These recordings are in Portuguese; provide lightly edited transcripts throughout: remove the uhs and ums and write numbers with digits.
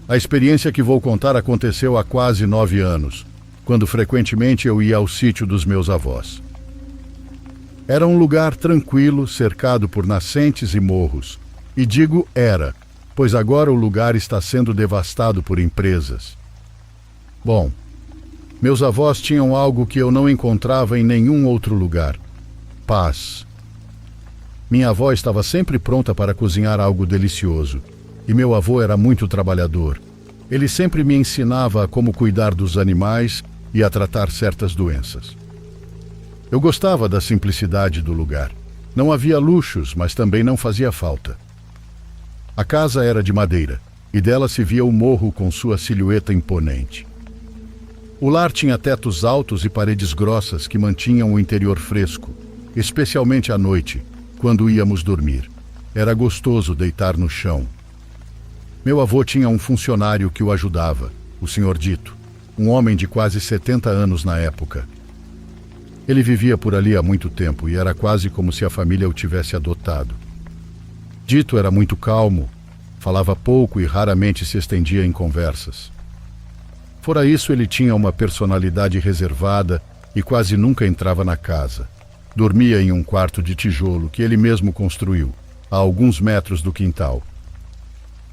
A experiência que vou contar aconteceu há quase 9 anos, quando frequentemente eu ia ao sítio dos meus avós. Era um lugar tranquilo, cercado por nascentes e morros. E digo era, pois agora o lugar está sendo devastado por empresas. Bom, meus avós tinham algo que eu não encontrava em nenhum outro lugar: paz. Minha avó estava sempre pronta para cozinhar algo delicioso, e meu avô era muito trabalhador. Ele sempre me ensinava a como cuidar dos animais e a tratar certas doenças. Eu gostava da simplicidade do lugar. Não havia luxos, mas também não fazia falta. A casa era de madeira, e dela se via o morro com sua silhueta imponente. O lar tinha tetos altos e paredes grossas que mantinham o interior fresco, especialmente à noite, quando íamos dormir. Era gostoso deitar no chão. Meu avô tinha um funcionário que o ajudava, o Sr. Dito, um homem de quase 70 anos na época. Ele vivia por ali há muito tempo e era quase como se a família o tivesse adotado. Dito era muito calmo, falava pouco e raramente se estendia em conversas. Fora isso, ele tinha uma personalidade reservada e quase nunca entrava na casa. Dormia em um quarto de tijolo que ele mesmo construiu, a alguns metros do quintal.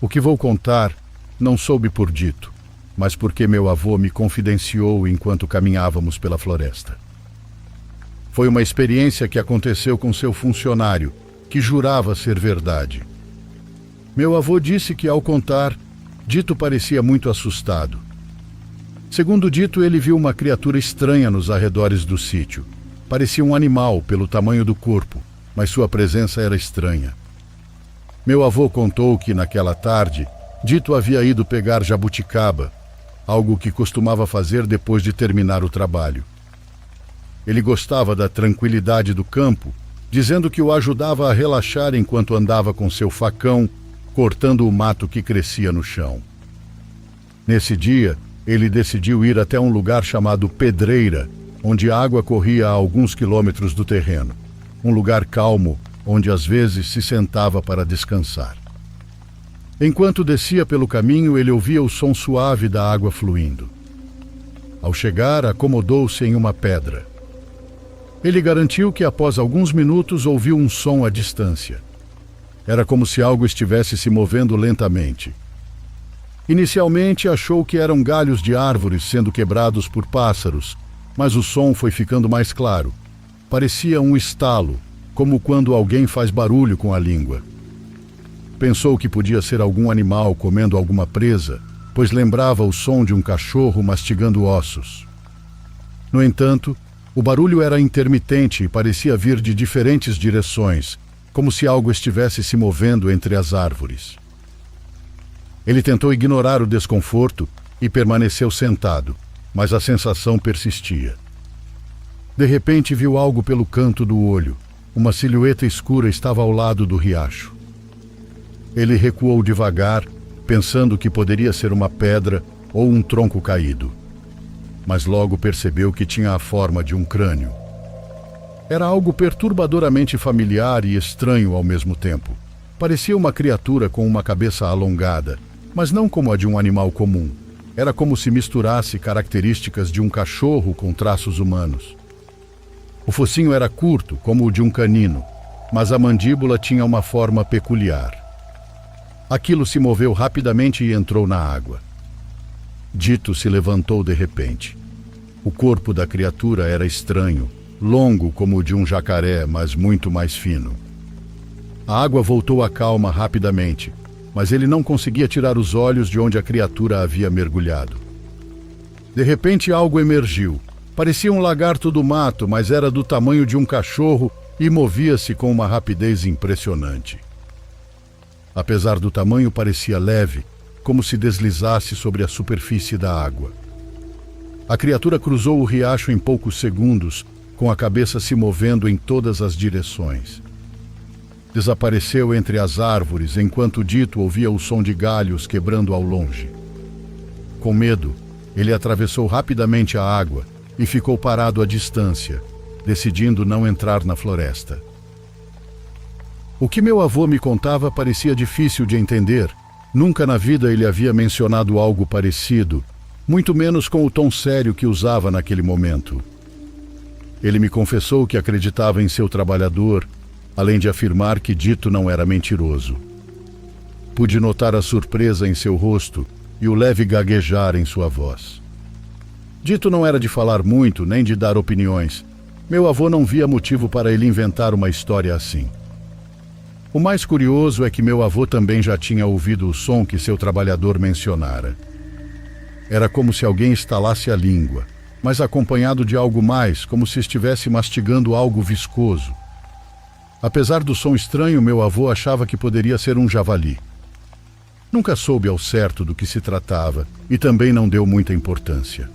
O que vou contar não soube por Dito, mas porque meu avô me confidenciou enquanto caminhávamos pela floresta. Foi uma experiência que aconteceu com seu funcionário, que jurava ser verdade. Meu avô disse que, ao contar, Dito parecia muito assustado. Segundo Dito, ele viu uma criatura estranha nos arredores do sítio. Parecia um animal pelo tamanho do corpo, mas sua presença era estranha. Meu avô contou que, naquela tarde, Dito havia ido pegar jabuticaba, algo que costumava fazer depois de terminar o trabalho. Ele gostava da tranquilidade do campo, dizendo que o ajudava a relaxar enquanto andava com seu facão, cortando o mato que crescia no chão. Nesse dia, ele decidiu ir até um lugar chamado Pedreira, onde a água corria a alguns quilômetros do terreno. Um lugar calmo, onde às vezes se sentava para descansar. Enquanto descia pelo caminho, ele ouvia o som suave da água fluindo. Ao chegar, acomodou-se em uma pedra. Ele garantiu que após alguns minutos ouviu um som à distância. Era como se algo estivesse se movendo lentamente. Inicialmente achou que eram galhos de árvores sendo quebrados por pássaros, mas o som foi ficando mais claro. Parecia um estalo, como quando alguém faz barulho com a língua. Pensou que podia ser algum animal comendo alguma presa, pois lembrava o som de um cachorro mastigando ossos. No entanto, o barulho era intermitente e parecia vir de diferentes direções, como se algo estivesse se movendo entre as árvores. Ele tentou ignorar o desconforto e permaneceu sentado, mas a sensação persistia. De repente viu algo pelo canto do olho. Uma silhueta escura estava ao lado do riacho. Ele recuou devagar, pensando que poderia ser uma pedra ou um tronco caído. Mas logo percebeu que tinha a forma de um crânio. Era algo perturbadoramente familiar e estranho ao mesmo tempo. Parecia uma criatura com uma cabeça alongada, mas não como a de um animal comum. Era como se misturasse características de um cachorro com traços humanos. O focinho era curto, como o de um canino, mas a mandíbula tinha uma forma peculiar. Aquilo se moveu rapidamente e entrou na água. Dito se levantou de repente. O corpo da criatura era estranho, longo como o de um jacaré, mas muito mais fino. A água voltou à calma rapidamente, mas ele não conseguia tirar os olhos de onde a criatura havia mergulhado. De repente algo emergiu. Parecia um lagarto do mato, mas era do tamanho de um cachorro e movia-se com uma rapidez impressionante. Apesar do tamanho, parecia leve, como se deslizasse sobre a superfície da água. A criatura cruzou o riacho em poucos segundos, com a cabeça se movendo em todas as direções. Desapareceu entre as árvores, enquanto Dito ouvia o som de galhos quebrando ao longe. Com medo, ele atravessou rapidamente a água e ficou parado à distância, decidindo não entrar na floresta. O que meu avô me contava parecia difícil de entender, Nunca na vida ele havia mencionado algo parecido, muito menos com o tom sério que usava naquele momento. Ele me confessou que acreditava em seu trabalhador, além de afirmar que Dito não era mentiroso. Pude notar a surpresa em seu rosto e o leve gaguejar em sua voz. Dito não era de falar muito, nem de dar opiniões. Meu avô não via motivo para ele inventar uma história assim. O mais curioso é que meu avô também já tinha ouvido o som que seu trabalhador mencionara. Era como se alguém estalasse a língua, mas acompanhado de algo mais, como se estivesse mastigando algo viscoso. Apesar do som estranho, meu avô achava que poderia ser um javali. Nunca soube ao certo do que se tratava e também não deu muita importância.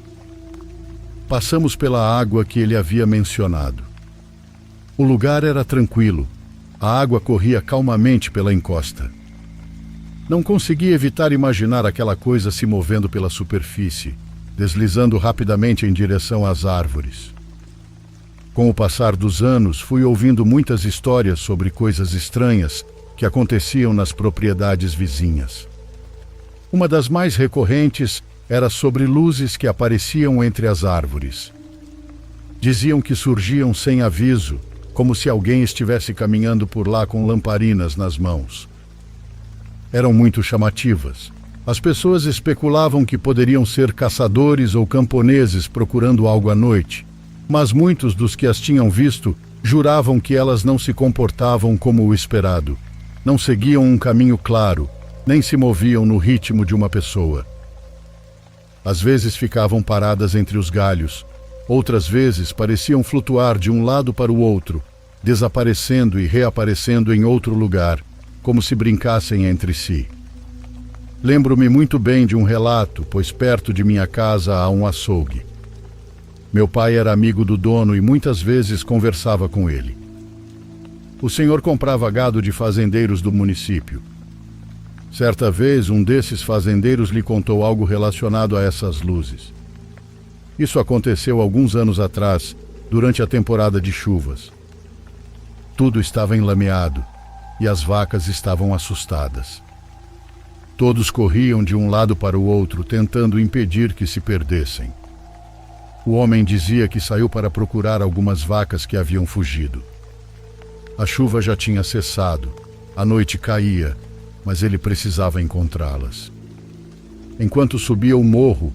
Passamos pela água que ele havia mencionado. O lugar era tranquilo. A água corria calmamente pela encosta. Não consegui evitar imaginar aquela coisa se movendo pela superfície, deslizando rapidamente em direção às árvores. Com o passar dos anos, fui ouvindo muitas histórias sobre coisas estranhas que aconteciam nas propriedades vizinhas. Uma das mais recorrentes era sobre luzes que apareciam entre as árvores. Diziam que surgiam sem aviso, como se alguém estivesse caminhando por lá com lamparinas nas mãos. Eram muito chamativas. As pessoas especulavam que poderiam ser caçadores ou camponeses procurando algo à noite, mas muitos dos que as tinham visto juravam que elas não se comportavam como o esperado. Não seguiam um caminho claro, nem se moviam no ritmo de uma pessoa. Às vezes ficavam paradas entre os galhos, outras vezes pareciam flutuar de um lado para o outro, desaparecendo e reaparecendo em outro lugar, como se brincassem entre si. Lembro-me muito bem de um relato, pois perto de minha casa há um açougue. Meu pai era amigo do dono e muitas vezes conversava com ele. O senhor comprava gado de fazendeiros do município. Certa vez, um desses fazendeiros lhe contou algo relacionado a essas luzes. Isso aconteceu alguns anos atrás, durante a temporada de chuvas. Tudo estava enlameado e as vacas estavam assustadas. Todos corriam de um lado para o outro, tentando impedir que se perdessem. O homem dizia que saiu para procurar algumas vacas que haviam fugido. A chuva já tinha cessado, a noite caía, mas ele precisava encontrá-las. Enquanto subia o morro,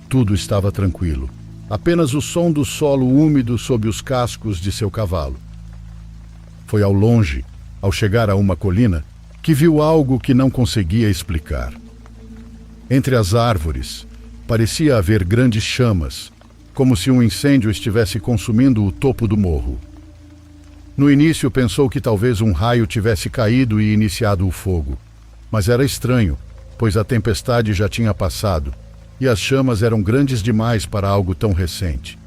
tudo estava tranquilo. Apenas o som do solo úmido sob os cascos de seu cavalo. Foi ao longe, ao chegar a uma colina, que viu algo que não conseguia explicar. Entre as árvores, parecia haver grandes chamas, como se um incêndio estivesse consumindo o topo do morro. No início pensou que talvez um raio tivesse caído e iniciado o fogo, mas era estranho, pois a tempestade já tinha passado e as chamas eram grandes demais para algo tão recente.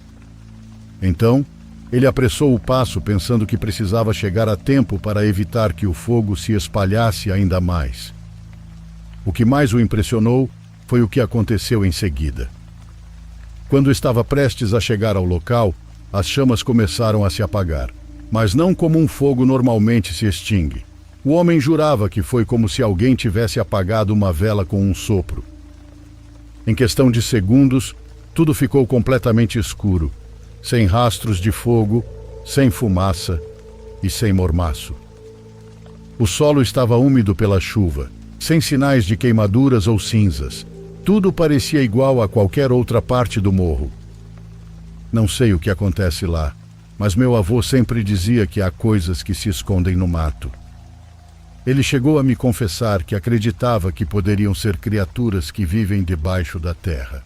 Então, ele apressou o passo pensando que precisava chegar a tempo para evitar que o fogo se espalhasse ainda mais. O que mais o impressionou foi o que aconteceu em seguida. Quando estava prestes a chegar ao local, as chamas começaram a se apagar, mas não como um fogo normalmente se extingue. O homem jurava que foi como se alguém tivesse apagado uma vela com um sopro. Em questão de segundos, tudo ficou completamente escuro, sem rastros de fogo, sem fumaça e sem mormaço. O solo estava úmido pela chuva, sem sinais de queimaduras ou cinzas. Tudo parecia igual a qualquer outra parte do morro. Não sei o que acontece lá, mas meu avô sempre dizia que há coisas que se escondem no mato. Ele chegou a me confessar que acreditava que poderiam ser criaturas que vivem debaixo da terra.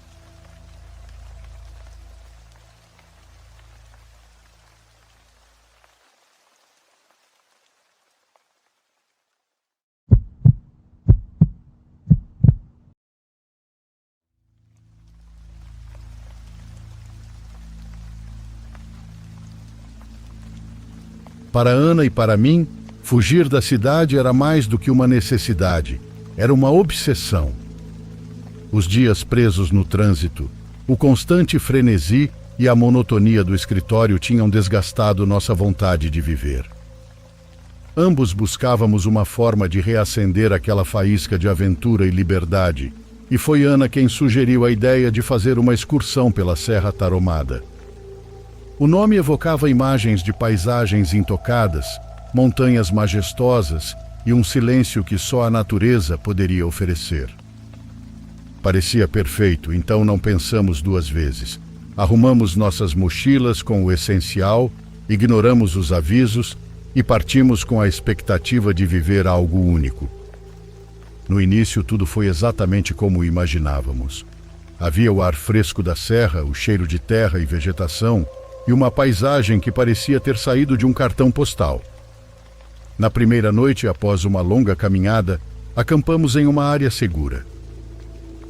Para Ana e para mim, fugir da cidade era mais do que uma necessidade, era uma obsessão. Os dias presos no trânsito, o constante frenesi e a monotonia do escritório tinham desgastado nossa vontade de viver. Ambos buscávamos uma forma de reacender aquela faísca de aventura e liberdade, e foi Ana quem sugeriu a ideia de fazer uma excursão pela Serra Taromada. O nome evocava imagens de paisagens intocadas, montanhas majestosas e um silêncio que só a natureza poderia oferecer. Parecia perfeito, então não pensamos duas vezes. Arrumamos nossas mochilas com o essencial, ignoramos os avisos e partimos com a expectativa de viver algo único. No início, tudo foi exatamente como imaginávamos. Havia o ar fresco da serra, o cheiro de terra e vegetação, e uma paisagem que parecia ter saído de um cartão postal. Na primeira noite, após uma longa caminhada, acampamos em uma área segura.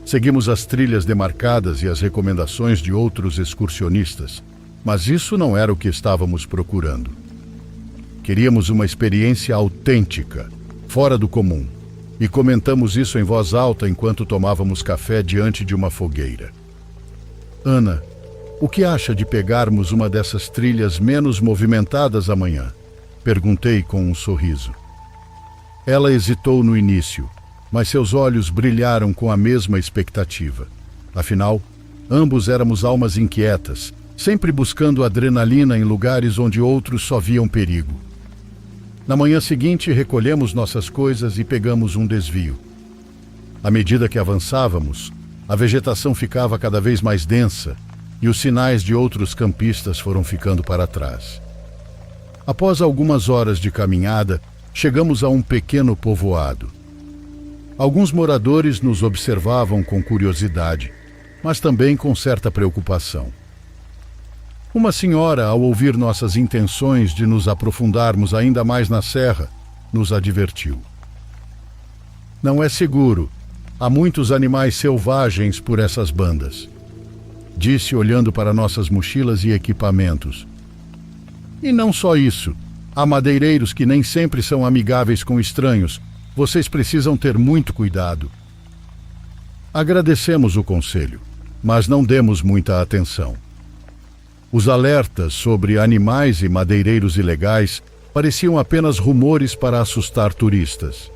Seguimos as trilhas demarcadas e as recomendações de outros excursionistas, mas isso não era o que estávamos procurando. Queríamos uma experiência autêntica, fora do comum, e comentamos isso em voz alta enquanto tomávamos café diante de uma fogueira. Ana, o que acha de pegarmos uma dessas trilhas menos movimentadas amanhã? Perguntei com um sorriso. Ela hesitou no início, mas seus olhos brilharam com a mesma expectativa. Afinal, ambos éramos almas inquietas, sempre buscando adrenalina em lugares onde outros só viam perigo. Na manhã seguinte, recolhemos nossas coisas e pegamos um desvio. À medida que avançávamos, a vegetação ficava cada vez mais densa e os sinais de outros campistas foram ficando para trás. Após algumas horas de caminhada, chegamos a um pequeno povoado. Alguns moradores nos observavam com curiosidade, mas também com certa preocupação. Uma senhora, ao ouvir nossas intenções de nos aprofundarmos ainda mais na serra, nos advertiu. Não é seguro. Há muitos animais selvagens por essas bandas, disse olhando para nossas mochilas e equipamentos. E não só isso. Há madeireiros que nem sempre são amigáveis com estranhos. Vocês precisam ter muito cuidado. Agradecemos o conselho, mas não demos muita atenção. Os alertas sobre animais e madeireiros ilegais pareciam apenas rumores para assustar turistas.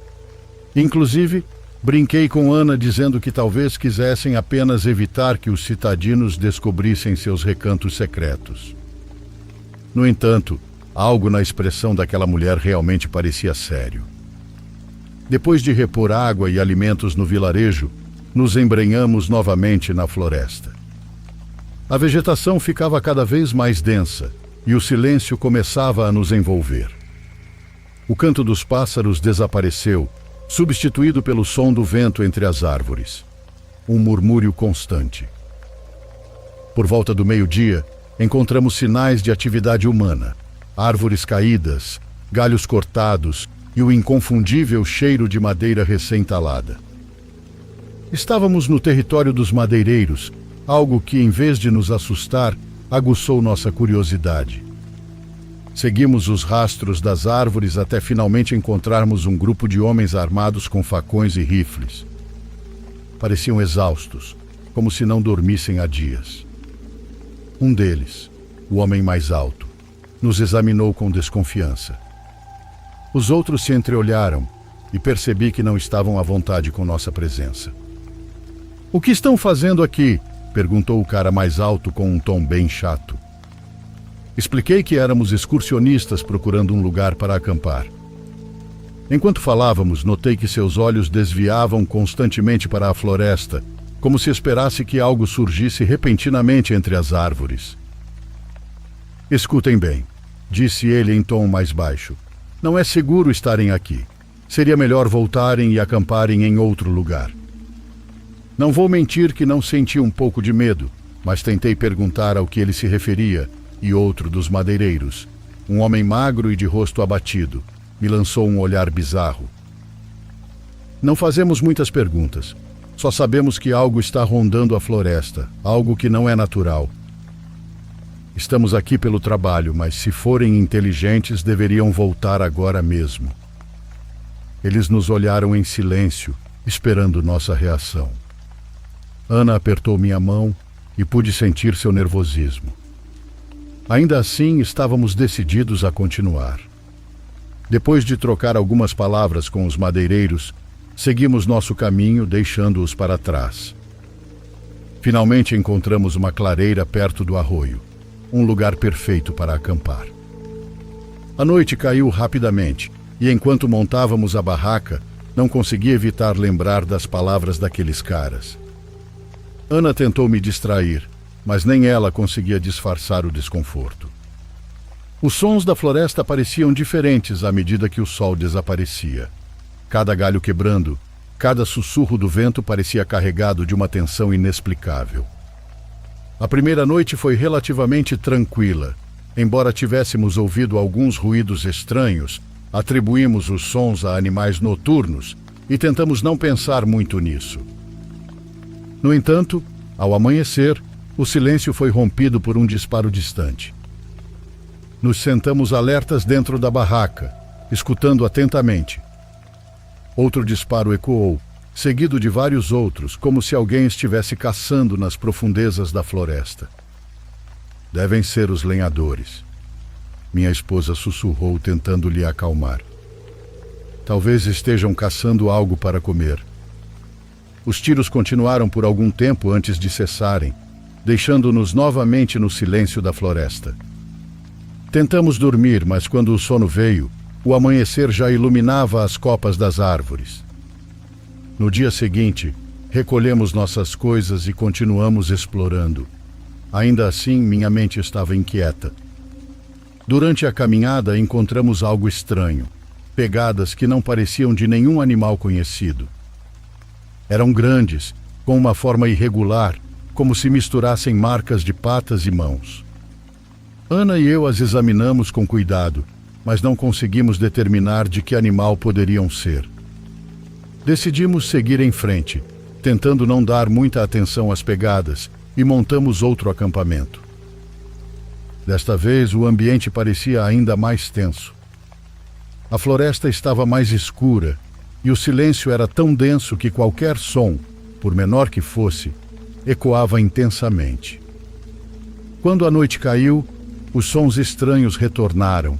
Inclusive, brinquei com Ana dizendo que talvez quisessem apenas evitar que os citadinos descobrissem seus recantos secretos. No entanto, algo na expressão daquela mulher realmente parecia sério. Depois de repor água e alimentos no vilarejo, nos embrenhamos novamente na floresta. A vegetação ficava cada vez mais densa e o silêncio começava a nos envolver. O canto dos pássaros desapareceu, substituído pelo som do vento entre as árvores. Um murmúrio constante. Por volta do meio-dia, encontramos sinais de atividade humana, árvores caídas, galhos cortados e o inconfundível cheiro de madeira recém-talada. Estávamos no território dos madeireiros, algo que, em vez de nos assustar, aguçou nossa curiosidade. Seguimos os rastros das árvores até finalmente encontrarmos um grupo de homens armados com facões e rifles. Pareciam exaustos, como se não dormissem há dias. Um deles, o homem mais alto, nos examinou com desconfiança. Os outros se entreolharam e percebi que não estavam à vontade com nossa presença. "O que estão fazendo aqui?" perguntou o cara mais alto com um tom bem chato. Expliquei que éramos excursionistas procurando um lugar para acampar. Enquanto falávamos, notei que seus olhos desviavam constantemente para a floresta, como se esperasse que algo surgisse repentinamente entre as árvores. "Escutem bem", disse ele em tom mais baixo. "Não é seguro estarem aqui. Seria melhor voltarem e acamparem em outro lugar." Não vou mentir que não senti um pouco de medo, mas tentei perguntar ao que ele se referia, e outro dos madeireiros, um homem magro e de rosto abatido, me lançou um olhar bizarro. "Não fazemos muitas perguntas. Só sabemos que algo está rondando a floresta, algo que não é natural. Estamos aqui pelo trabalho, mas se forem inteligentes, deveriam voltar agora mesmo." Eles nos olharam em silêncio, esperando nossa reação. Ana apertou minha mão e pude sentir seu nervosismo. Ainda assim, estávamos decididos a continuar. Depois de trocar algumas palavras com os madeireiros, seguimos nosso caminho, deixando-os para trás. Finalmente encontramos uma clareira perto do arroio, um lugar perfeito para acampar. A noite caiu rapidamente, e enquanto montávamos a barraca, não consegui evitar lembrar das palavras daqueles caras. Ana tentou me distrair, mas nem ela conseguia disfarçar o desconforto. Os sons da floresta pareciam diferentes à medida que o sol desaparecia. Cada galho quebrando, cada sussurro do vento parecia carregado de uma tensão inexplicável. A primeira noite foi relativamente tranquila. Embora tivéssemos ouvido alguns ruídos estranhos, atribuímos os sons a animais noturnos e tentamos não pensar muito nisso. No entanto, ao amanhecer, o silêncio foi rompido por um disparo distante. Nos sentamos alertas dentro da barraca, escutando atentamente. Outro disparo ecoou, seguido de vários outros, como se alguém estivesse caçando nas profundezas da floresta. Devem ser os lenhadores. Minha esposa sussurrou, tentando lhe acalmar. Talvez estejam caçando algo para comer. Os tiros continuaram por algum tempo antes de cessarem, deixando-nos novamente no silêncio da floresta. Tentamos dormir, mas quando o sono veio, o amanhecer já iluminava as copas das árvores. No dia seguinte, recolhemos nossas coisas e continuamos explorando. Ainda assim, minha mente estava inquieta. Durante a caminhada, encontramos algo estranho, pegadas que não pareciam de nenhum animal conhecido. Eram grandes, com uma forma irregular, como se misturassem marcas de patas e mãos. Ana e eu as examinamos com cuidado, mas não conseguimos determinar de que animal poderiam ser. Decidimos seguir em frente, tentando não dar muita atenção às pegadas, e montamos outro acampamento. Desta vez, o ambiente parecia ainda mais tenso. A floresta estava mais escura, e o silêncio era tão denso que qualquer som, por menor que fosse, ecoava intensamente. Quando a noite caiu, os sons estranhos retornaram.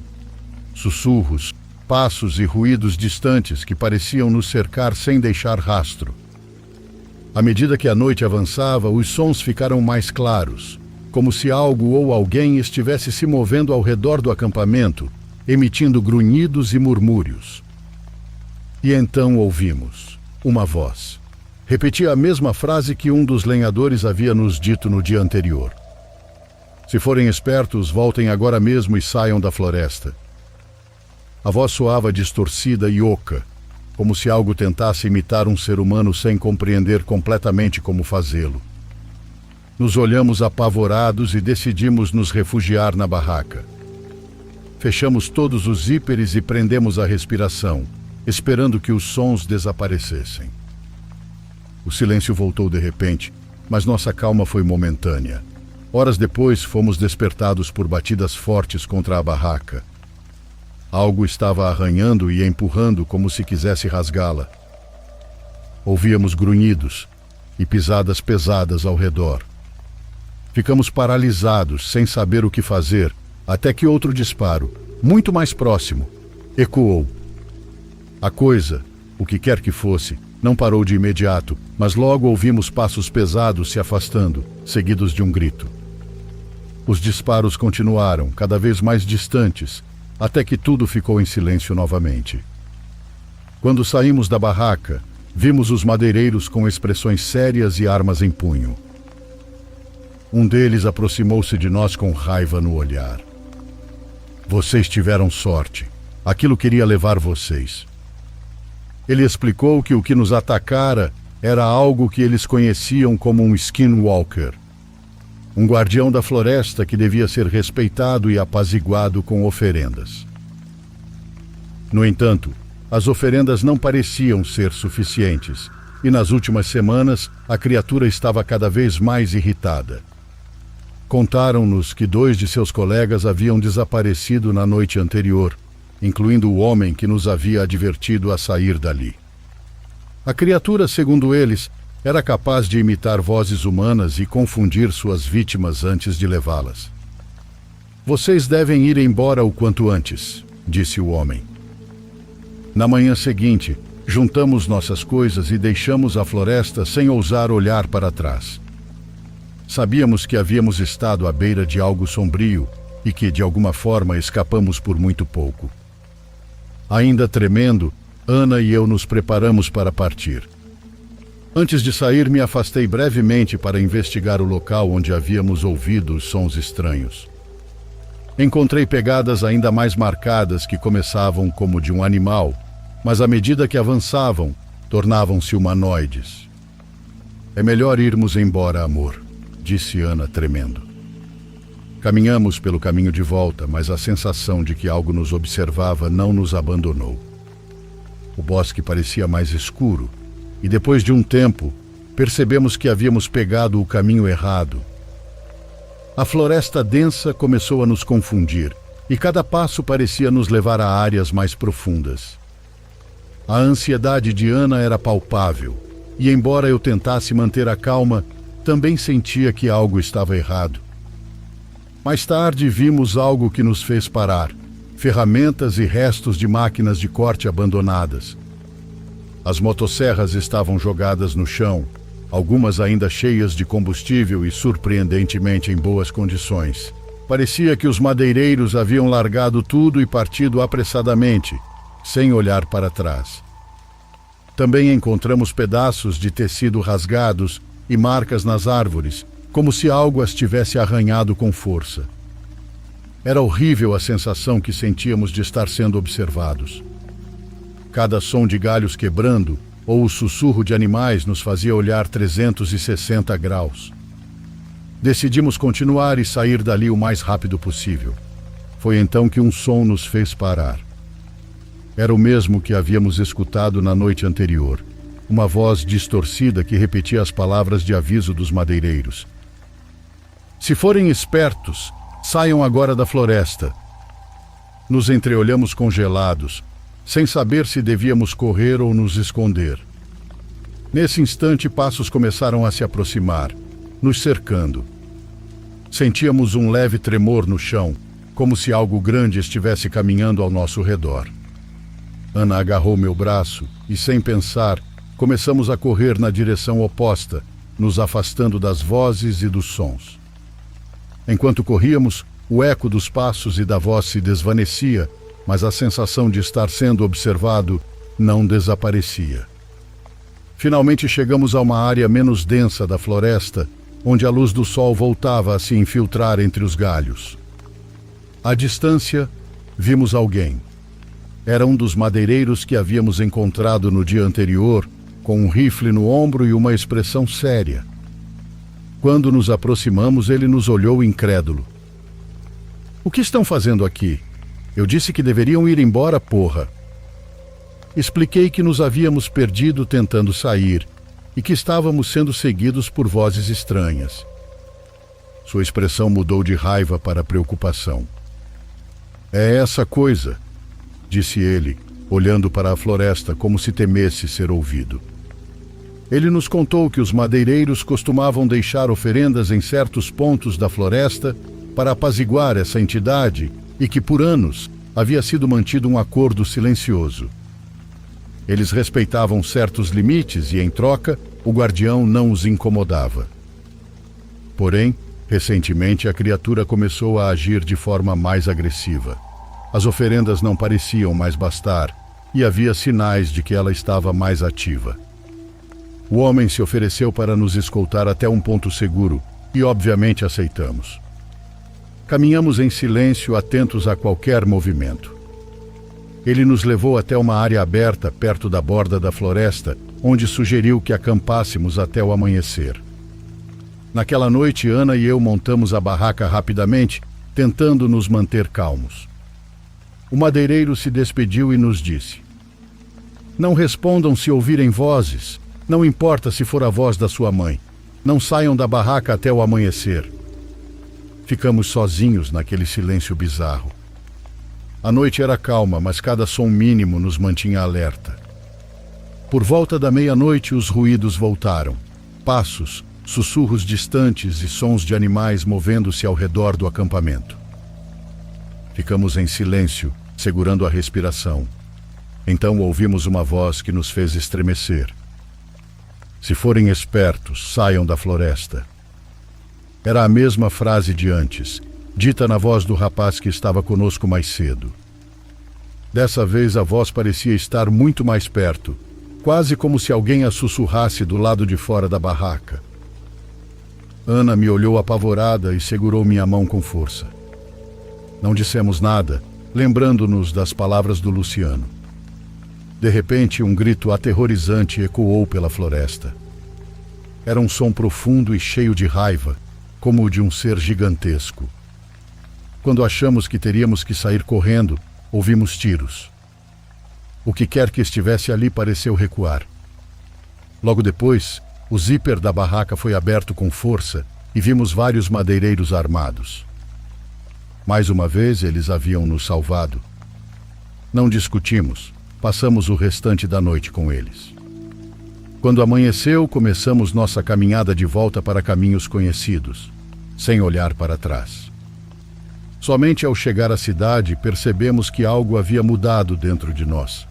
Sussurros, passos e ruídos distantes que pareciam nos cercar sem deixar rastro. À medida que a noite avançava, os sons ficaram mais claros, como se algo ou alguém estivesse se movendo ao redor do acampamento, emitindo grunhidos e murmúrios. E então ouvimos uma voz. Repetia a mesma frase que um dos lenhadores havia nos dito no dia anterior. Se forem espertos, voltem agora mesmo e saiam da floresta. A voz soava distorcida e oca, como se algo tentasse imitar um ser humano sem compreender completamente como fazê-lo. Nos olhamos apavorados e decidimos nos refugiar na barraca. Fechamos todos os zíperes e prendemos a respiração, esperando que os sons desaparecessem. O silêncio voltou de repente, mas nossa calma foi momentânea. Horas depois, fomos despertados por batidas fortes contra a barraca. Algo estava arranhando e empurrando como se quisesse rasgá-la. Ouvíamos grunhidos e pisadas pesadas ao redor. Ficamos paralisados, sem saber o que fazer, até que outro disparo, muito mais próximo, ecoou. A coisa, o que quer que fosse, não parou de imediato, mas logo ouvimos passos pesados se afastando, seguidos de um grito. Os disparos continuaram, cada vez mais distantes, até que tudo ficou em silêncio novamente. Quando saímos da barraca, vimos os madeireiros com expressões sérias e armas em punho. Um deles aproximou-se de nós com raiva no olhar. Vocês tiveram sorte. Aquilo queria levar vocês. Ele explicou que o que nos atacara era algo que eles conheciam como um skinwalker. Um guardião da floresta que devia ser respeitado e apaziguado com oferendas. No entanto, as oferendas não pareciam ser suficientes, e nas últimas semanas a criatura estava cada vez mais irritada. Contaram-nos que 2 de seus colegas haviam desaparecido na noite anterior, incluindo o homem que nos havia advertido a sair dali. A criatura, segundo eles, era capaz de imitar vozes humanas e confundir suas vítimas antes de levá-las. Vocês devem ir embora o quanto antes, disse o homem. Na manhã seguinte, juntamos nossas coisas e deixamos a floresta sem ousar olhar para trás. Sabíamos que havíamos estado à beira de algo sombrio e que, de alguma forma, escapamos por muito pouco. Ainda tremendo, Ana e eu nos preparamos para partir. Antes de sair, me afastei brevemente para investigar o local onde havíamos ouvido os sons estranhos. Encontrei pegadas ainda mais marcadas que começavam como de um animal, mas à medida que avançavam, tornavam-se humanoides. "É melhor irmos embora, amor", disse Ana, tremendo. Caminhamos pelo caminho de volta, mas a sensação de que algo nos observava não nos abandonou. O bosque parecia mais escuro, e depois de um tempo, percebemos que havíamos pegado o caminho errado. A floresta densa começou a nos confundir, e cada passo parecia nos levar a áreas mais profundas. A ansiedade de Ana era palpável, e embora eu tentasse manter a calma, também sentia que algo estava errado. Mais tarde vimos algo que nos fez parar: ferramentas e restos de máquinas de corte abandonadas. As motosserras estavam jogadas no chão, algumas ainda cheias de combustível e surpreendentemente em boas condições. Parecia que os madeireiros haviam largado tudo e partido apressadamente, sem olhar para trás. Também encontramos pedaços de tecido rasgados e marcas nas árvores, como se algo as tivesse arranhado com força. Era horrível a sensação que sentíamos de estar sendo observados. Cada som de galhos quebrando ou o sussurro de animais nos fazia olhar 360 graus. Decidimos continuar e sair dali o mais rápido possível. Foi então que um som nos fez parar. Era o mesmo que havíamos escutado na noite anterior, uma voz distorcida que repetia as palavras de aviso dos madeireiros. "Se forem espertos, saiam agora da floresta." Nos entreolhamos congelados, sem saber se devíamos correr ou nos esconder. Nesse instante, passos começaram a se aproximar, nos cercando. Sentíamos um leve tremor no chão, como se algo grande estivesse caminhando ao nosso redor. Ana agarrou meu braço e, sem pensar, começamos a correr na direção oposta, nos afastando das vozes e dos sons. Enquanto corríamos, o eco dos passos e da voz se desvanecia, mas a sensação de estar sendo observado não desaparecia. Finalmente chegamos a uma área menos densa da floresta, onde a luz do sol voltava a se infiltrar entre os galhos. À distância, vimos alguém. Era um dos madeireiros que havíamos encontrado no dia anterior, com um rifle no ombro e uma expressão séria. Quando nos aproximamos, ele nos olhou incrédulo. "O que estão fazendo aqui? Eu disse que deveriam ir embora, porra." Expliquei que nos havíamos perdido tentando sair e que estávamos sendo seguidos por vozes estranhas. Sua expressão mudou de raiva para preocupação. "É essa coisa", disse ele, olhando para a floresta como se temesse ser ouvido. Ele nos contou que os madeireiros costumavam deixar oferendas em certos pontos da floresta para apaziguar essa entidade e que, por anos, havia sido mantido um acordo silencioso. Eles respeitavam certos limites e, em troca, o guardião não os incomodava. Porém, recentemente a criatura começou a agir de forma mais agressiva. As oferendas não pareciam mais bastar e havia sinais de que ela estava mais ativa. O homem se ofereceu para nos escoltar até um ponto seguro e, obviamente, aceitamos. Caminhamos em silêncio, atentos a qualquer movimento. Ele nos levou até uma área aberta perto da borda da floresta, onde sugeriu que acampássemos até o amanhecer. Naquela noite, Ana e eu montamos a barraca rapidamente, tentando nos manter calmos. O madeireiro se despediu e nos disse: "Não respondam se ouvirem vozes. Não importa se for a voz da sua mãe. Não saiam da barraca até o amanhecer." Ficamos sozinhos naquele silêncio bizarro. A noite era calma, mas cada som mínimo nos mantinha alerta. Por volta da meia-noite, os ruídos voltaram. Passos, sussurros distantes e sons de animais movendo-se ao redor do acampamento. Ficamos em silêncio, segurando a respiração. Então ouvimos uma voz que nos fez estremecer. Se forem espertos, saiam da floresta. Era a mesma frase de antes, dita na voz do rapaz que estava conosco mais cedo. Dessa vez a voz parecia estar muito mais perto, quase como se alguém a sussurrasse do lado de fora da barraca. Ana me olhou apavorada e segurou minha mão com força. Não dissemos nada, lembrando-nos das palavras do Luciano. De repente, um grito aterrorizante ecoou pela floresta. Era um som profundo e cheio de raiva, como o de um ser gigantesco. Quando achamos que teríamos que sair correndo, ouvimos tiros. O que quer que estivesse ali pareceu recuar. Logo depois, o zíper da barraca foi aberto com força e vimos vários madeireiros armados. Mais uma vez, eles haviam nos salvado. Não discutimos, passamos o restante da noite com eles. Quando amanheceu, começamos nossa caminhada de volta para caminhos conhecidos, sem olhar para trás. Somente ao chegar à cidade, percebemos que algo havia mudado dentro de nós.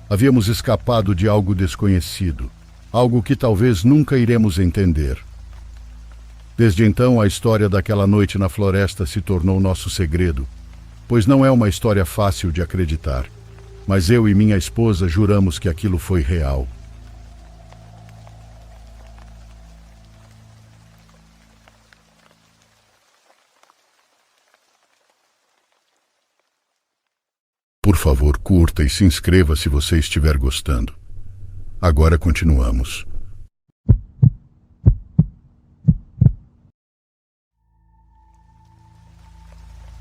Havíamos escapado de algo desconhecido, algo que talvez nunca iremos entender. Desde então, a história daquela noite na floresta se tornou nosso segredo, pois não é uma história fácil de acreditar, mas eu e minha esposa juramos que aquilo foi real. Por favor, curta e se inscreva se você estiver gostando. Agora continuamos.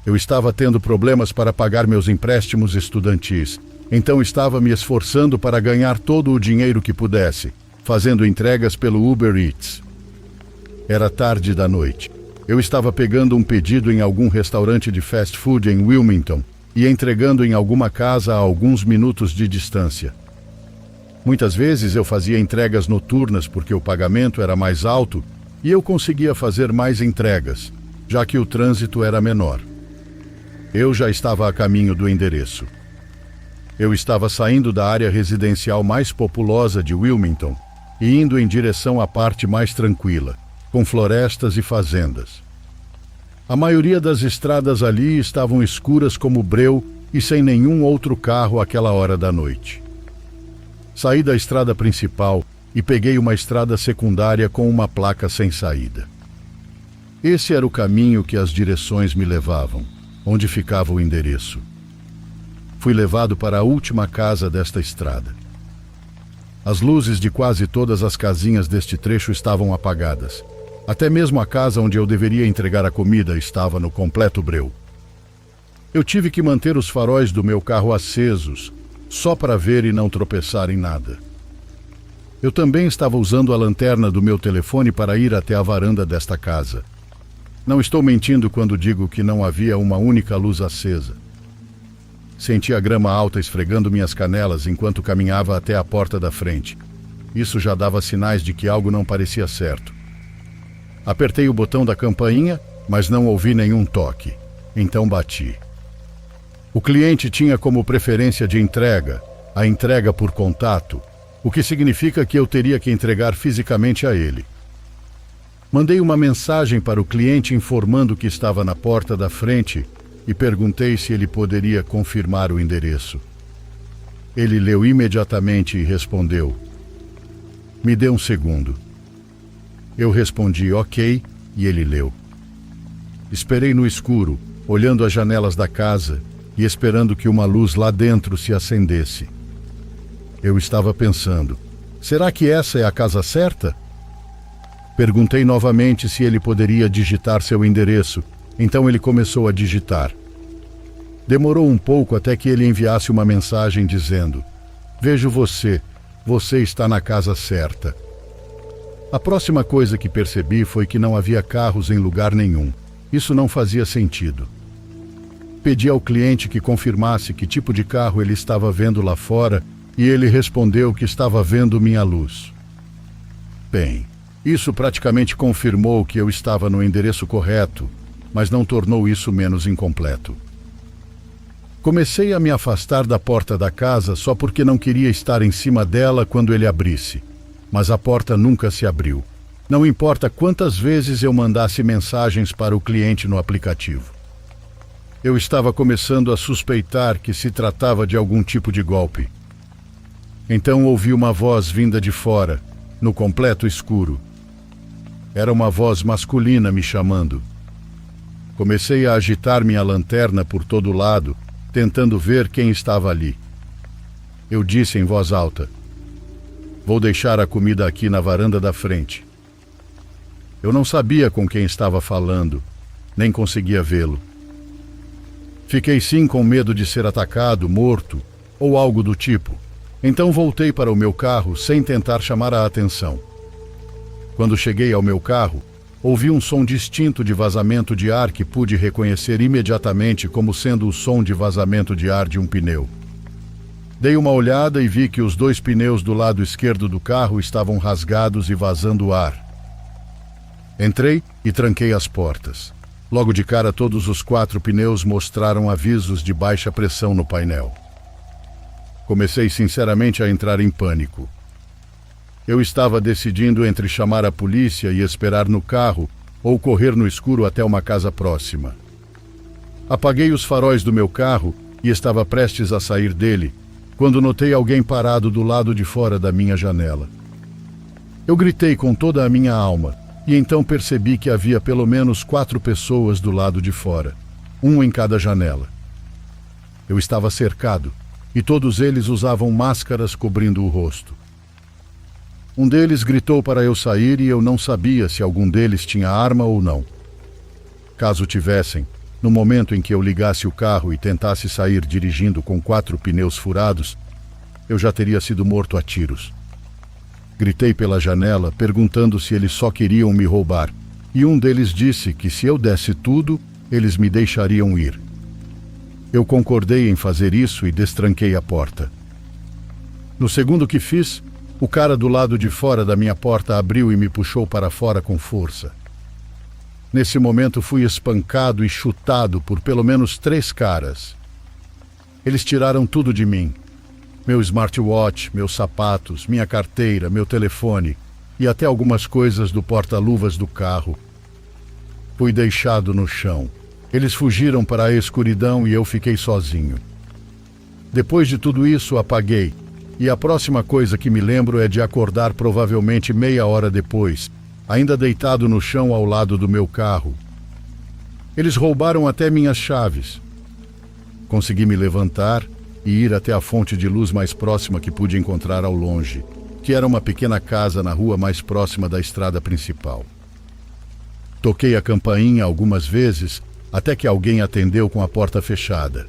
Eu estava tendo problemas para pagar meus empréstimos estudantis, então estava me esforçando para ganhar todo o dinheiro que pudesse, fazendo entregas pelo Uber Eats. Era tarde da noite. Eu estava pegando um pedido em algum restaurante de fast food em Wilmington e entregando em alguma casa a alguns minutos de distância. Muitas vezes eu fazia entregas noturnas porque o pagamento era mais alto e eu conseguia fazer mais entregas, já que o trânsito era menor. Eu já estava a caminho do endereço. Eu estava saindo da área residencial mais populosa de Wilmington e indo em direção à parte mais tranquila, com florestas e fazendas. A maioria das estradas ali estavam escuras como breu e sem nenhum outro carro àquela hora da noite. Saí da estrada principal e peguei uma estrada secundária com uma placa sem saída. Esse era o caminho que as direções me levavam, onde ficava o endereço. Fui levado para a última casa desta estrada. As luzes de quase todas as casinhas deste trecho estavam apagadas. Até mesmo a casa onde eu deveria entregar a comida estava no completo breu. Eu tive que manter os faróis do meu carro acesos, só para ver e não tropeçar em nada. Eu também estava usando a lanterna do meu telefone para ir até a varanda desta casa. Não estou mentindo quando digo que não havia uma única luz acesa. Senti a grama alta esfregando minhas canelas enquanto caminhava até a porta da frente. Isso já dava sinais de que algo não parecia certo. Apertei o botão da campainha, mas não ouvi nenhum toque. Então bati. O cliente tinha como preferência de entrega a entrega por contato, o que significa que eu teria que entregar fisicamente a ele. Mandei uma mensagem para o cliente informando que estava na porta da frente e perguntei se ele poderia confirmar o endereço. Ele leu imediatamente e respondeu: "Me dê um segundo." Eu respondi ok e ele leu. Esperei no escuro, olhando as janelas da casa e esperando que uma luz lá dentro se acendesse. Eu estava pensando, será que essa é a casa certa? Perguntei novamente se ele poderia digitar seu endereço, então ele começou a digitar. Demorou um pouco até que ele enviasse uma mensagem dizendo: "Vejo você está na casa certa." A próxima coisa que percebi foi que não havia carros em lugar nenhum. Isso não fazia sentido. Pedi ao cliente que confirmasse que tipo de carro ele estava vendo lá fora e ele respondeu que estava vendo minha luz. Bem, isso praticamente confirmou que eu estava no endereço correto, mas não tornou isso menos incompleto. Comecei a me afastar da porta da casa só porque não queria estar em cima dela quando ele abrisse. Mas a porta nunca se abriu. Não importa quantas vezes eu mandasse mensagens para o cliente no aplicativo. Eu estava começando a suspeitar que se tratava de algum tipo de golpe. Então ouvi uma voz vinda de fora, no completo escuro. Era uma voz masculina me chamando. Comecei a agitar minha lanterna por todo lado, tentando ver quem estava ali. Eu disse em voz alta: "Vou deixar a comida aqui na varanda da frente." Eu não sabia com quem estava falando, nem conseguia vê-lo. Fiquei sim com medo de ser atacado, morto ou algo do tipo. Então voltei para o meu carro sem tentar chamar a atenção. Quando cheguei ao meu carro, ouvi um som distinto de vazamento de ar que pude reconhecer imediatamente como sendo o som de vazamento de ar de um pneu. Dei uma olhada e vi que os 2 pneus do lado esquerdo do carro estavam rasgados e vazando ar. Entrei e tranquei as portas. Logo de cara, todos os 4 pneus mostraram avisos de baixa pressão no painel. Comecei sinceramente a entrar em pânico. Eu estava decidindo entre chamar a polícia e esperar no carro ou correr no escuro até uma casa próxima. Apaguei os faróis do meu carro e estava prestes a sair dele, quando notei alguém parado do lado de fora da minha janela. Eu gritei com toda a minha alma e então percebi que havia pelo menos 4 pessoas do lado de fora, um em cada janela. Eu estava cercado e todos eles usavam máscaras cobrindo o rosto. Um deles gritou para eu sair e eu não sabia se algum deles tinha arma ou não. Caso tivessem, no momento em que eu ligasse o carro e tentasse sair dirigindo com 4 pneus furados, eu já teria sido morto a tiros. Gritei pela janela, perguntando se eles só queriam me roubar, e um deles disse que se eu desse tudo, eles me deixariam ir. Eu concordei em fazer isso e destranquei a porta. No segundo que fiz, o cara do lado de fora da minha porta abriu e me puxou para fora com força. Nesse momento fui espancado e chutado por pelo menos 3 caras. Eles tiraram tudo de mim. Meu smartwatch, meus sapatos, minha carteira, meu telefone e até algumas coisas do porta-luvas do carro. Fui deixado no chão. Eles fugiram para a escuridão e eu fiquei sozinho. Depois de tudo isso, apaguei. E a próxima coisa que me lembro é de acordar provavelmente meia hora depois, ainda deitado no chão ao lado do meu carro. Eles roubaram até minhas chaves. Consegui me levantar e ir até a fonte de luz mais próxima que pude encontrar ao longe, que era uma pequena casa na rua mais próxima da estrada principal. Toquei a campainha algumas vezes, até que alguém atendeu com a porta fechada.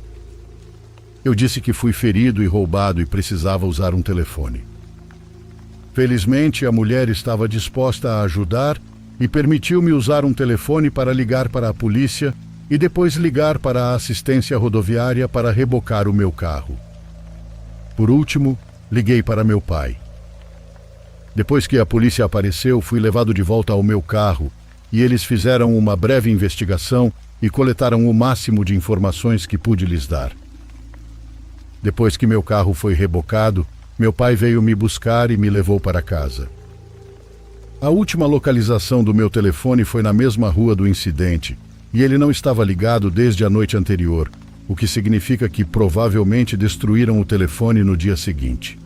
Eu disse que fui ferido e roubado e precisava usar um telefone. Felizmente, a mulher estava disposta a ajudar e permitiu-me usar um telefone para ligar para a polícia e depois ligar para a assistência rodoviária para rebocar o meu carro. Por último, liguei para meu pai. Depois que a polícia apareceu, fui levado de volta ao meu carro e eles fizeram uma breve investigação e coletaram o máximo de informações que pude lhes dar. Depois que meu carro foi rebocado, meu pai veio me buscar e me levou para casa. A última localização do meu telefone foi na mesma rua do incidente, e ele não estava ligado desde a noite anterior, o que significa que provavelmente destruíram o telefone no dia seguinte.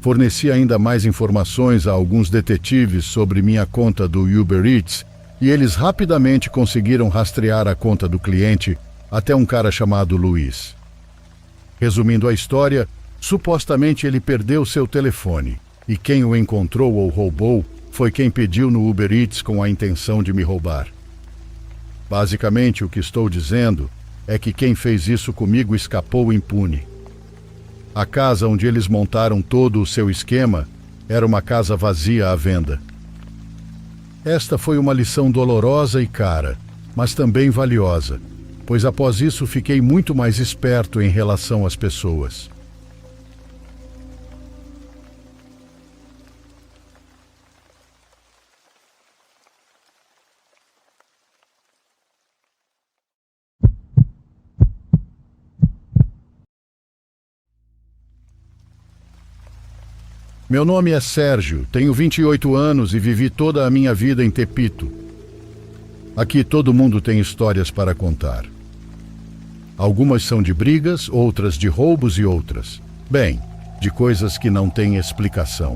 Forneci ainda mais informações a alguns detetives sobre minha conta do Uber Eats, e eles rapidamente conseguiram rastrear a conta do cliente até um cara chamado Luiz. Resumindo a história, supostamente ele perdeu seu telefone, e quem o encontrou ou roubou foi quem pediu no Uber Eats com a intenção de me roubar. Basicamente, o que estou dizendo é que quem fez isso comigo escapou impune. A casa onde eles montaram todo o seu esquema era uma casa vazia à venda. Esta foi uma lição dolorosa e cara, mas também valiosa, pois após isso fiquei muito mais esperto em relação às pessoas. Meu nome é Sérgio, tenho 28 anos e vivi toda a minha vida em Tepito. Aqui todo mundo tem histórias para contar. Algumas são de brigas, outras de roubos e outras, bem, de coisas que não têm explicação.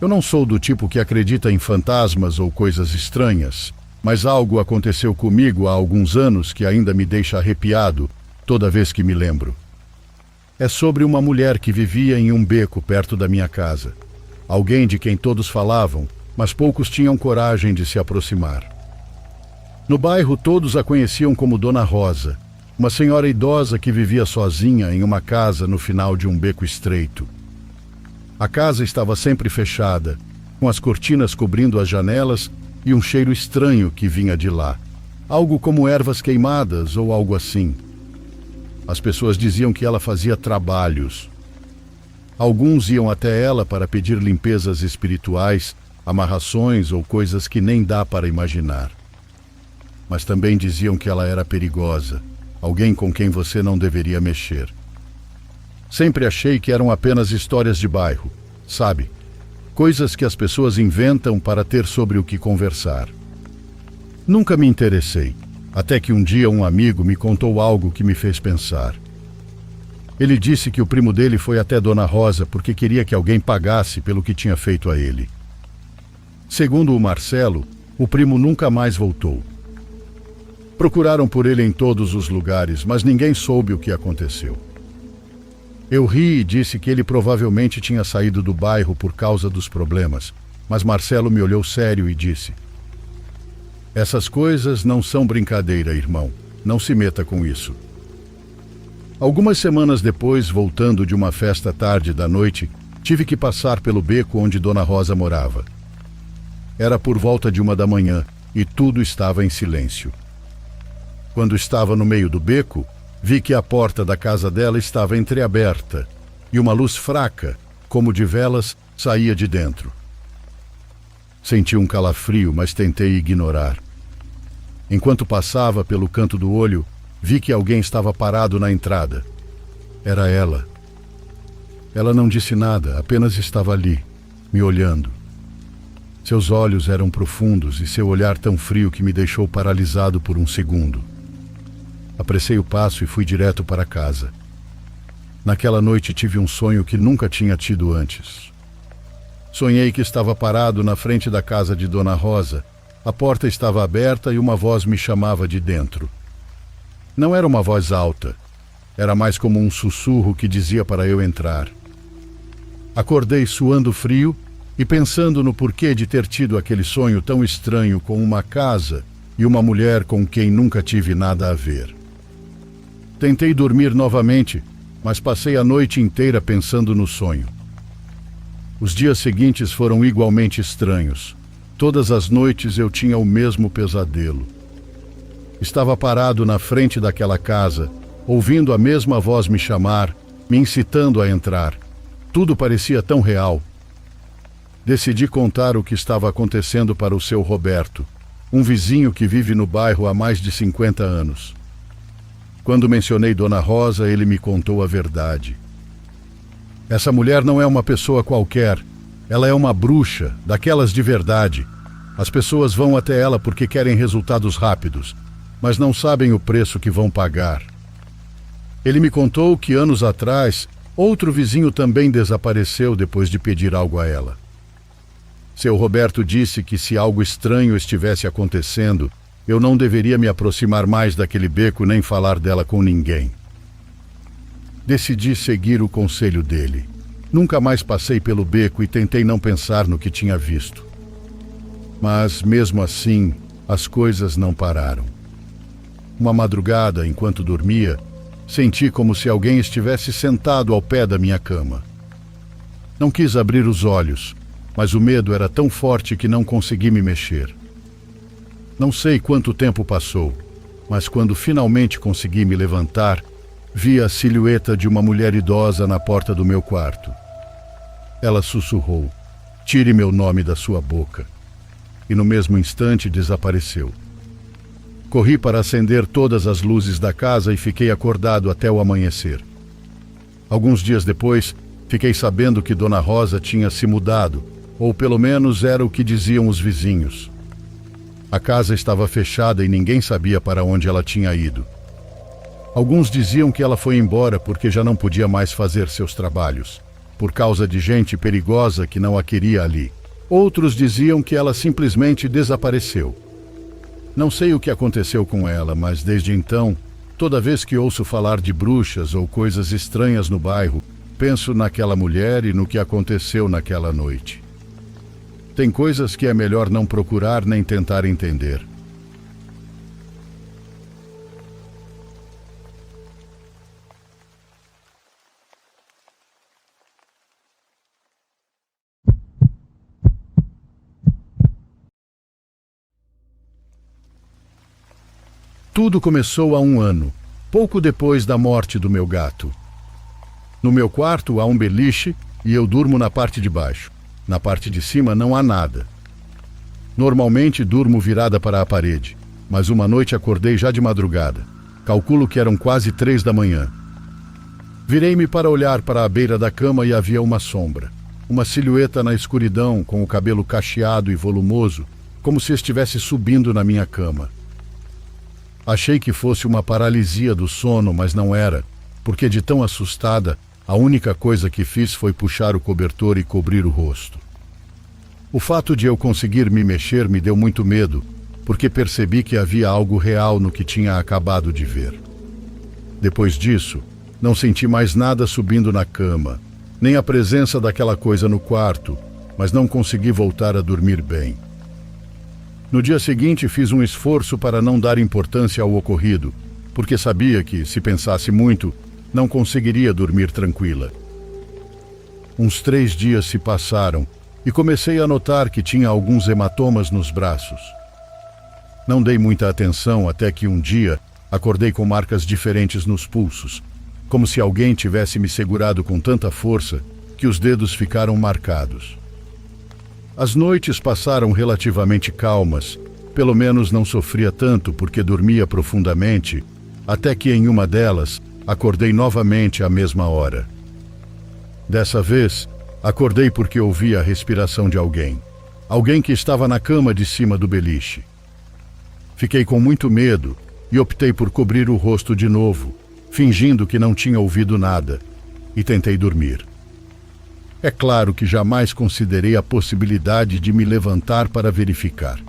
Eu não sou do tipo que acredita em fantasmas ou coisas estranhas, mas algo aconteceu comigo há alguns anos que ainda me deixa arrepiado toda vez que me lembro. É sobre uma mulher que vivia em um beco perto da minha casa. Alguém de quem todos falavam, mas poucos tinham coragem de se aproximar. No bairro todos a conheciam como Dona Rosa, uma senhora idosa que vivia sozinha em uma casa no final de um beco estreito. A casa estava sempre fechada, com as cortinas cobrindo as janelas e um cheiro estranho que vinha de lá, algo como ervas queimadas ou algo assim. As pessoas diziam que ela fazia trabalhos. Alguns iam até ela para pedir limpezas espirituais, amarrações ou coisas que nem dá para imaginar. Mas também diziam que ela era perigosa, alguém com quem você não deveria mexer. Sempre achei que eram apenas histórias de bairro, sabe? Coisas que as pessoas inventam para ter sobre o que conversar. Nunca me interessei, até que um dia um amigo me contou algo que me fez pensar. Ele disse que o primo dele foi até Dona Rosa porque queria que alguém pagasse pelo que tinha feito a ele. Segundo o Marcelo, o primo nunca mais voltou. Procuraram por ele em todos os lugares, mas ninguém soube o que aconteceu. Eu ri e disse que ele provavelmente tinha saído do bairro por causa dos problemas, mas Marcelo me olhou sério e disse: essas coisas não são brincadeira, irmão. Não se meta com isso. Algumas semanas depois, voltando de uma festa tarde da noite, tive que passar pelo beco onde Dona Rosa morava. Era por volta de 1 da manhã e tudo estava em silêncio. Quando estava no meio do beco, vi que a porta da casa dela estava entreaberta e uma luz fraca, como de velas, saía de dentro. Senti um calafrio, mas tentei ignorar. Enquanto passava pelo canto do olho, vi que alguém estava parado na entrada. Era ela. Ela não disse nada, apenas estava ali, me olhando. Seus olhos eram profundos e seu olhar tão frio que me deixou paralisado por um segundo. Apressei o passo e fui direto para casa. Naquela noite tive um sonho que nunca tinha tido antes. Sonhei que estava parado na frente da casa de Dona Rosa. A porta estava aberta e uma voz me chamava de dentro. Não era uma voz alta. Era mais como um sussurro que dizia para eu entrar. Acordei suando frio e pensando no porquê de ter tido aquele sonho tão estranho com uma casa e uma mulher com quem nunca tive nada a ver. Tentei dormir novamente, mas passei a noite inteira pensando no sonho. Os dias seguintes foram igualmente estranhos. Todas as noites eu tinha o mesmo pesadelo. Estava parado na frente daquela casa, ouvindo a mesma voz me chamar, me incitando a entrar. Tudo parecia tão real. Decidi contar o que estava acontecendo para o seu Roberto, um vizinho que vive no bairro há mais de 50 anos. Quando mencionei Dona Rosa, ele me contou a verdade. Essa mulher não é uma pessoa qualquer. Ela é uma bruxa, daquelas de verdade. As pessoas vão até ela porque querem resultados rápidos, mas não sabem o preço que vão pagar. Ele me contou que anos atrás, outro vizinho também desapareceu depois de pedir algo a ela. Seu Roberto disse que se algo estranho estivesse acontecendo, eu não deveria me aproximar mais daquele beco nem falar dela com ninguém. Decidi seguir o conselho dele. Nunca mais passei pelo beco e tentei não pensar no que tinha visto. Mas, mesmo assim, as coisas não pararam. Uma madrugada, enquanto dormia, senti como se alguém estivesse sentado ao pé da minha cama. Não quis abrir os olhos, mas o medo era tão forte que não consegui me mexer. Não sei quanto tempo passou, mas quando finalmente consegui me levantar, vi a silhueta de uma mulher idosa na porta do meu quarto. Ela sussurrou: "Tire meu nome da sua boca." E no mesmo instante desapareceu. Corri para acender todas as luzes da casa e fiquei acordado até o amanhecer. Alguns dias depois, Fiquei sabendo que Dona Rosa tinha se mudado, ou pelo menos era o que diziam os vizinhos. A casa estava fechada e ninguém sabia para onde ela tinha ido. Alguns diziam que ela foi embora porque já não podia mais fazer seus trabalhos, por causa de gente perigosa que não a queria ali. Outros diziam que ela simplesmente desapareceu. Não sei o que aconteceu com ela, mas desde então, toda vez que ouço falar de bruxas ou coisas estranhas no bairro, penso naquela mulher e no que aconteceu naquela noite. Tem coisas que é melhor não procurar nem tentar entender. Tudo começou há 1 ano, pouco depois da morte do meu gato. No meu quarto há um beliche e eu durmo na parte de baixo. Na parte de cima não há nada. Normalmente durmo virada para a parede, mas uma noite acordei já de madrugada. Calculo que eram quase 3 da manhã. Virei-me para olhar para a beira da cama e havia uma sombra. Uma silhueta na escuridão, com o cabelo cacheado e volumoso, como se estivesse subindo na minha cama. Achei que fosse uma paralisia do sono, mas não era, porque de tão assustada, a única coisa que fiz foi puxar o cobertor e cobrir o rosto. O fato de eu conseguir me mexer me deu muito medo, porque percebi que havia algo real no que tinha acabado de ver. Depois disso, não senti mais nada subindo na cama, nem a presença daquela coisa no quarto, mas não consegui voltar a dormir bem. No dia seguinte, fiz um esforço para não dar importância ao ocorrido, porque sabia que, se pensasse muito, não conseguiria dormir tranquila. Uns 3 dias se passaram e comecei a notar que tinha alguns hematomas nos braços. Não dei muita atenção até que um dia acordei com marcas diferentes nos pulsos, como se alguém tivesse me segurado com tanta força que os dedos ficaram marcados. As noites passaram relativamente calmas, pelo menos não sofria tanto porque dormia profundamente, até que em uma delas acordei novamente à mesma hora. Dessa vez, acordei porque ouvi a respiração de alguém. Alguém que estava na cama de cima do beliche. Fiquei com muito medo e optei por cobrir o rosto de novo, fingindo que não tinha ouvido nada, e tentei dormir. É claro que jamais considerei a possibilidade de me levantar para verificar.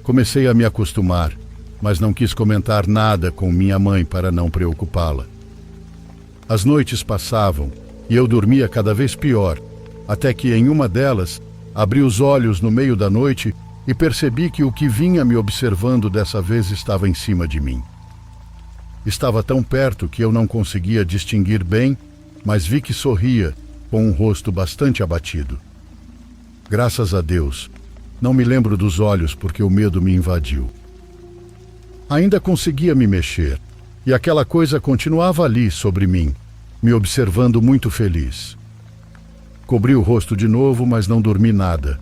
Comecei a me acostumar, mas não quis comentar nada com minha mãe para não preocupá-la. As noites passavam e eu dormia cada vez pior, até que em uma delas abri os olhos no meio da noite e percebi que o que vinha me observando dessa vez estava em cima de mim. Estava tão perto que eu não conseguia distinguir bem, mas vi que sorria, com um rosto bastante abatido. Graças a Deus, não me lembro dos olhos porque o medo me invadiu. Ainda conseguia me mexer, e aquela coisa continuava ali sobre mim, me observando muito feliz. Cobri o rosto de novo, mas não dormi nada.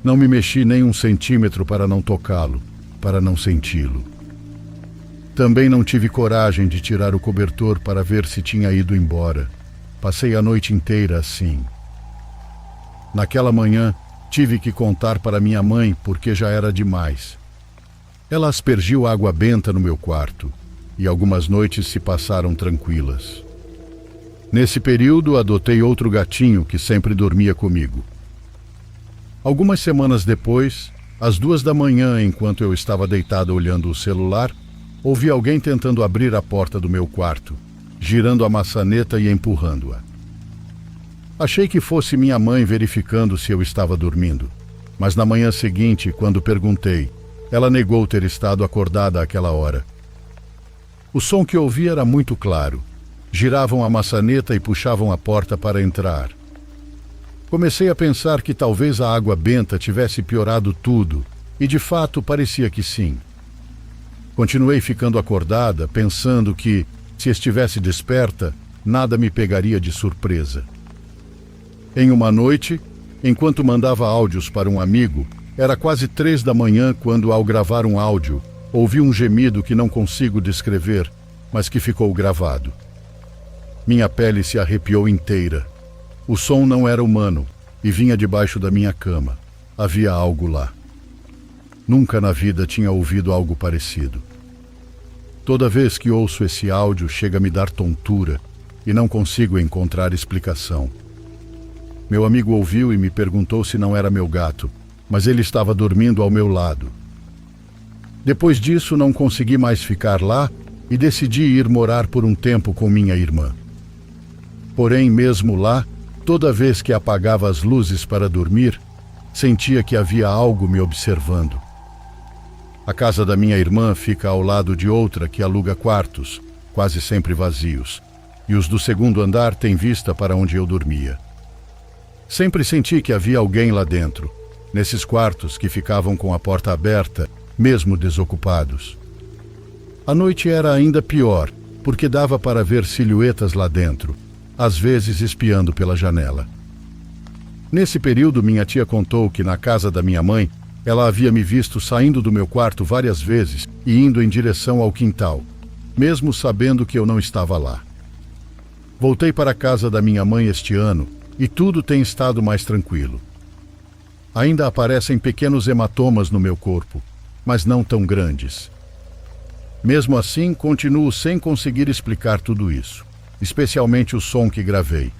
Não me mexi nem 1 centímetro para não tocá-lo, para não senti-lo. Também não tive coragem de tirar o cobertor para ver se tinha ido embora. Passei a noite inteira assim. Naquela manhã, tive que contar para minha mãe porque já era demais. Ela aspergiu água benta no meu quarto e algumas noites se passaram tranquilas. Nesse período, adotei outro gatinho que sempre dormia comigo. Algumas semanas depois, às 2 da manhã, enquanto eu estava deitado olhando o celular, ouvi alguém tentando abrir a porta do meu quarto, girando a maçaneta e empurrando-a. Achei que fosse minha mãe verificando se eu estava dormindo, mas na manhã seguinte, quando perguntei, ela negou ter estado acordada àquela hora. O som que ouvi era muito claro. Giravam a maçaneta e puxavam a porta para entrar. Comecei a pensar que talvez a água benta tivesse piorado tudo, e de fato parecia que sim. Continuei ficando acordada, pensando que, se estivesse desperta, nada me pegaria de surpresa. Em uma noite, enquanto mandava áudios para um amigo, era quase 3 da manhã quando, ao gravar um áudio, ouvi um gemido que não consigo descrever, mas que ficou gravado. Minha pele se arrepiou inteira. O som não era humano e vinha debaixo da minha cama. Havia algo lá. Nunca na vida tinha ouvido algo parecido. Toda vez que ouço esse áudio, chega a me dar tontura e não consigo encontrar explicação. Meu amigo ouviu e me perguntou se não era meu gato, mas ele estava dormindo ao meu lado. Depois disso, não consegui mais ficar lá e decidi ir morar por um tempo com minha irmã. Porém, mesmo lá, toda vez que apagava as luzes para dormir, sentia que havia algo me observando. A casa da minha irmã fica ao lado de outra que aluga quartos, quase sempre vazios, e os do segundo andar têm vista para onde eu dormia. Sempre senti que havia alguém lá dentro, nesses quartos que ficavam com a porta aberta, mesmo desocupados. A noite era ainda pior, porque dava para ver silhuetas lá dentro, às vezes espiando pela janela. Nesse período, minha tia contou que na casa da minha mãe, ela havia me visto saindo do meu quarto várias vezes e indo em direção ao quintal, mesmo sabendo que eu não estava lá. Voltei para a casa da minha mãe este ano e tudo tem estado mais tranquilo. Ainda aparecem pequenos hematomas no meu corpo, mas não tão grandes. Mesmo assim, continuo sem conseguir explicar tudo isso, especialmente o som que gravei.